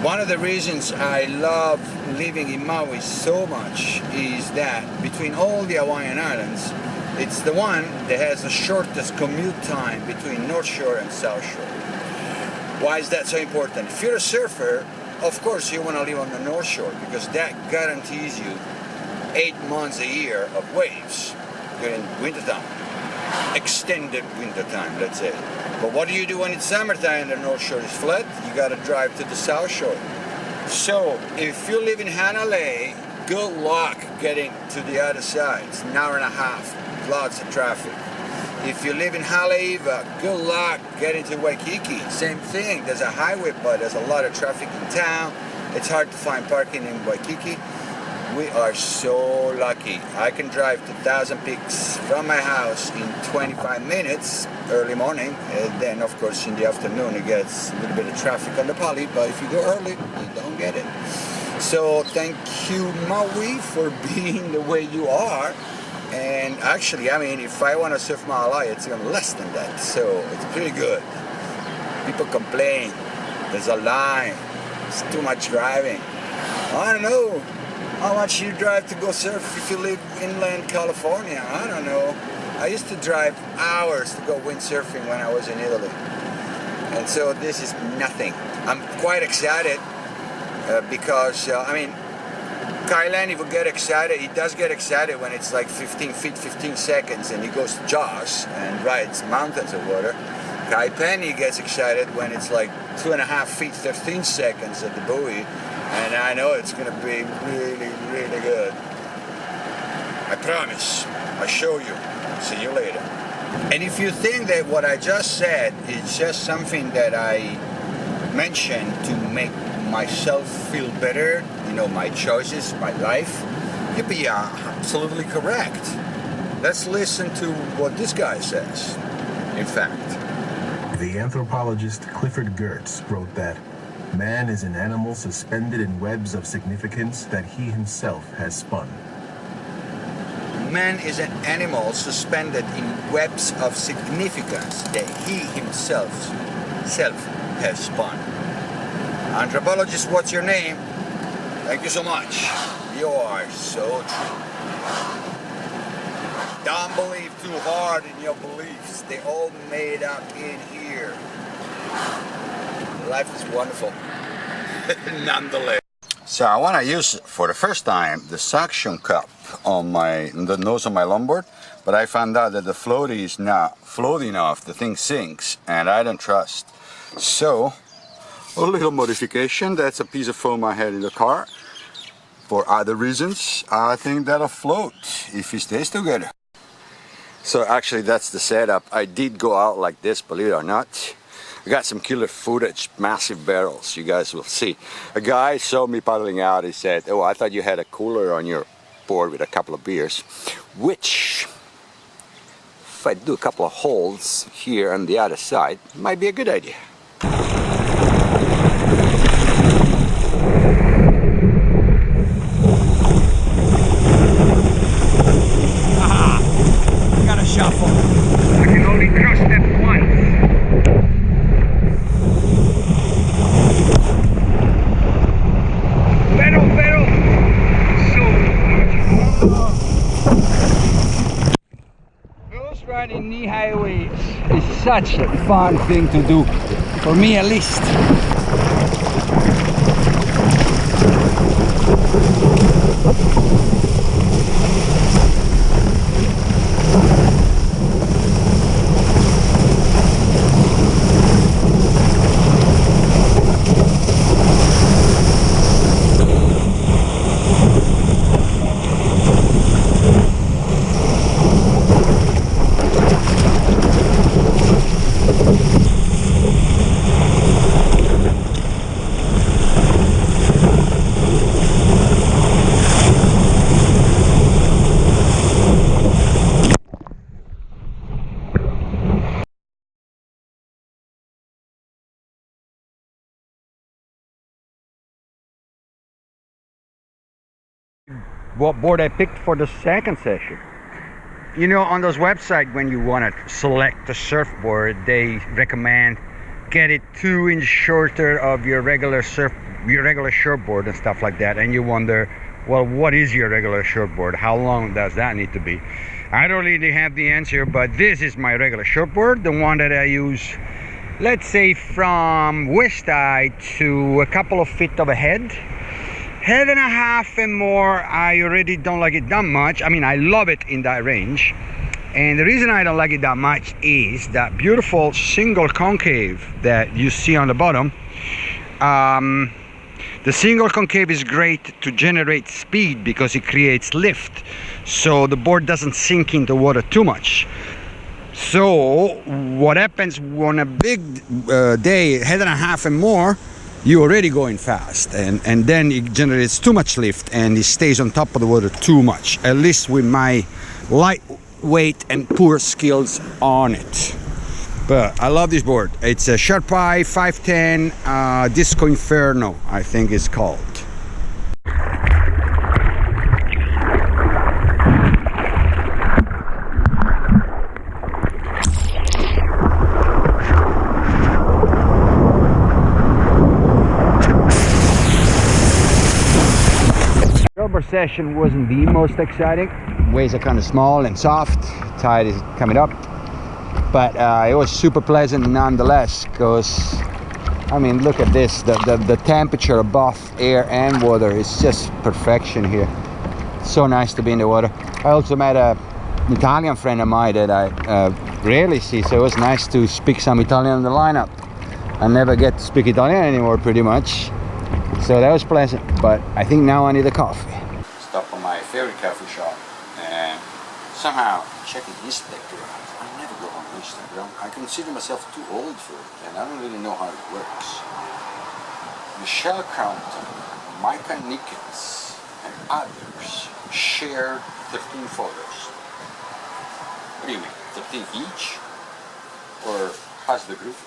One of the reasons I love living in Maui so much is that between all the Hawaiian islands, it's the one that has the shortest commute time between North Shore and South Shore. Why is that so important? If you're a surfer, of course you want to live on the North Shore because that guarantees you 8 months a year of waves during wintertime. Extended wintertime, let's say. But what do you do when it's summertime and the North Shore is flat? You got to drive to the South Shore. So if you live in Hanalei, good luck getting to the other side. It's an hour and a half, lots of traffic. If you live in Haleiwa, good luck getting to Waikiki. Same thing, there's a highway, but there's a lot of traffic in town. It's hard to find parking in Waikiki. We are so lucky. I can drive to Thousand Peaks from my house in 25 minutes early morning, and then of course in the afternoon it gets a little bit of traffic on the Pali, but if you go early, you don't get it. So thank you, Maui, for being the way you are. And actually, I mean, if I want to surf Maui, it's even less than that, so it's pretty good. People complain, there's a line, it's too much driving. I don't know how much you drive to go surf if you live inland California. I don't know. I used to drive hours to go windsurfing when I was in Italy. And so this is nothing. I'm quite excited because, I mean, Kailan, he will get excited. He does get excited when it's like 15 feet, 15 seconds, and he goes to Jaws and rides mountains of water. Kai Penny gets excited when it's like 2.5 feet, 13 seconds at the buoy. And I know it's going to be really, really good. I promise. I'll show you. See you later. And if you think that what I just said is just something that I mentioned to make myself feel better, you know, my choices, my life, you'd be absolutely correct. Let's listen to what this guy says. In fact, the anthropologist Clifford Geertz wrote that man is an animal suspended in webs of significance that he himself has spun. Man is an animal suspended in webs of significance that he himself has spun. Anthropologist, what's your name? Thank you so much. You are so true. Don't believe too hard in your beliefs. They all made up in here. Life is wonderful. Nonetheless. So I want to use for the first time the suction cup on the nose of my longboard, but I found out that the floaty is not floating off. The thing sinks, and I don't trust. So a little modification. That's a piece of foam I had in the car. For other reasons, I think that'll float if it stays together. So actually that's the setup. I did go out like this, believe it or not. I got some killer footage, massive barrels, you guys will see. A guy saw me paddling out, he said, oh, I thought you had a cooler on your board with a couple of beers, which, if I do a couple of holes here on the other side, might be a good idea. Aha! Got a shuffle. I can only crush that once. Riding knee highways is such a fun thing to do, for me at least. What board I picked for the second session. You know, on those websites, when you want to select a surfboard, they recommend get it 2 inches shorter of your regular surf your regular shortboard and stuff like that, and you wonder, well, what is your regular shortboard? How long does that need to be? I don't really have the answer, but this is my regular shortboard, the one that I use, let's say, from west eye to a couple of feet of a head and a half and more. I already don't like it that much. I mean, I love it in that range, and the reason I don't like it that much is that beautiful single concave that you see on the bottom. The single concave is great to generate speed because it creates lift, so the board doesn't sink into water too much. So what happens on a big day, head and a half and more, you're already going fast, and then it generates too much lift and it stays on top of the water too much, at least with my lightweight and poor skills on it. But I love this board. It's a Sharp Eye 510 Disco Inferno, I think it's called. Session wasn't the most exciting. Waves are kind of small and soft, tide is coming up, but it was super pleasant nonetheless, because I mean, look at this, the temperature above air and water is just perfection here. So nice to be in the water. I also met an Italian friend of mine that I rarely see, so it was nice to speak some Italian in the lineup. I never get to speak Italian anymore pretty much, so that was pleasant. But I think now I need a coffee. Stop on my favorite coffee shop and somehow checking Instagram. I never go on Instagram. I consider myself too old for it, and I don't really know how it works. Michelle Crompton, Micah Nickens, and others shared 13 photos. What do you mean, 13 each? Or how's the group?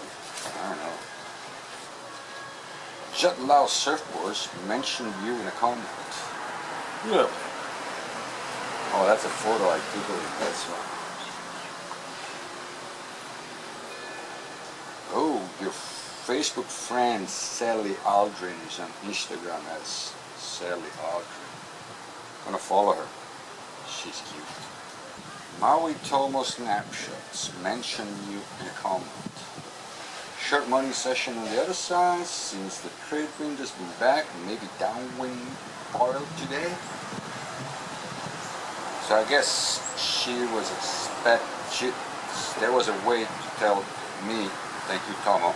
I don't know. Jet Lao Surfboards mentioned you in a comment. Really? Oh, that's a photo I googled. That's one. Oh, your Facebook friend Sally Aldrin is on Instagram as Sally Aldrin. I'm gonna follow her. She's cute. Maui Tomo Snapshots mention you in a comment. Short morning session on the other side, since the trade wind has been back, maybe downwind oil today. So I guess she was there was a way to tell me, thank you Tomoko,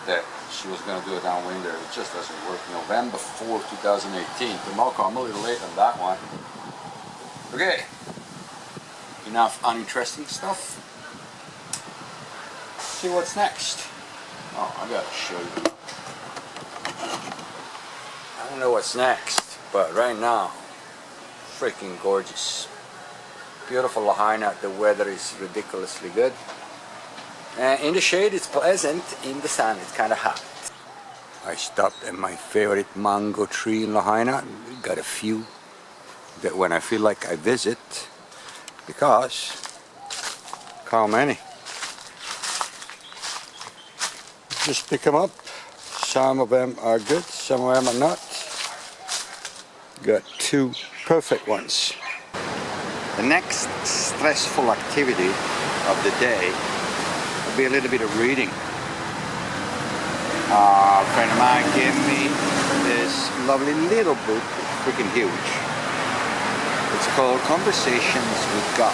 that she was going to do a downwinder. It just doesn't work. November 4, 2018. Tomoko, I'm a little late on that one. Okay, enough uninteresting stuff. See what's next. Oh, I gotta show you. I don't know what's next, but right now, freaking gorgeous. Beautiful Lahaina. The weather is ridiculously good. In the shade it's pleasant, in the sun it's kind of hot. I stopped at my favorite mango tree in Lahaina. Got a few that when I feel like I visit, because how many? Just pick them up. Some of them are good, some of them are not. Got two perfect ones. The next stressful activity of the day will be a little bit of reading. A friend of mine gave me this lovely little book, freaking huge. It's called Conversations with God.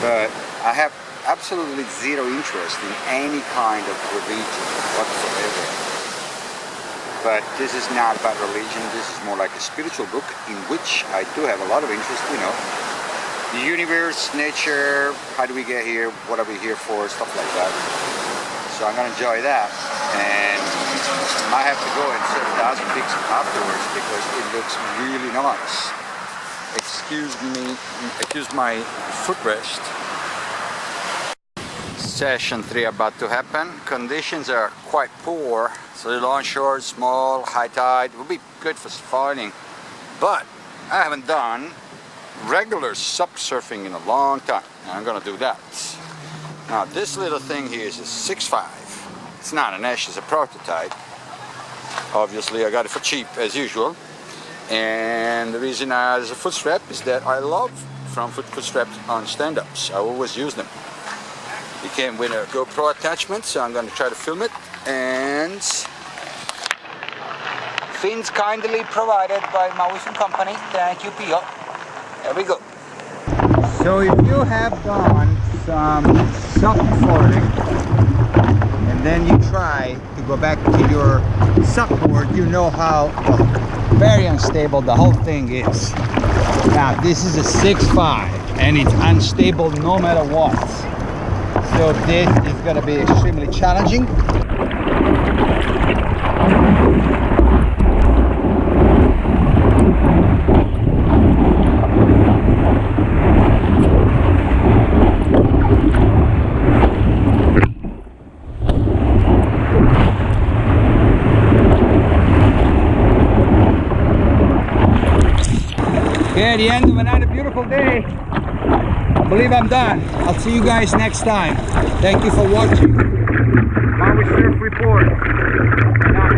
But I have absolutely zero interest in any kind of religion whatsoever. But this is not about religion, this is more like a spiritual book in which I do have a lot of interest, you know. The universe, nature, how do we get here, what are we here for, stuff like that. So I'm gonna enjoy that, and I might have to go and set 1,000 pics afterwards because it looks really nice. Excuse my footrest. Session 3 about to happen. Conditions are quite poor, so the onshore, small, high tide will be good for fighting. But I haven't done regular SUP surfing in a long time, and I'm gonna do that. Now this little thing here is a 6'5", It's not an Ash, it's a prototype. Obviously I got it for cheap as usual. And the reason as a foot strap is that I love front foot straps on stand-ups. I always use them. It came with a GoPro attachment, so I'm going to try to film it. And fins kindly provided by Maui Company. Thank you, Pio. There we go. So if you have done some subboarding and then you try to go back to your subboard, you know how very unstable the whole thing is. Now this is a 6.5 and it's unstable no matter what. So this is going to be extremely challenging. Okay, the end of another beautiful day. I believe I'm done. I'll see you guys next time. Thank you for watching. Maui Surf Report. Not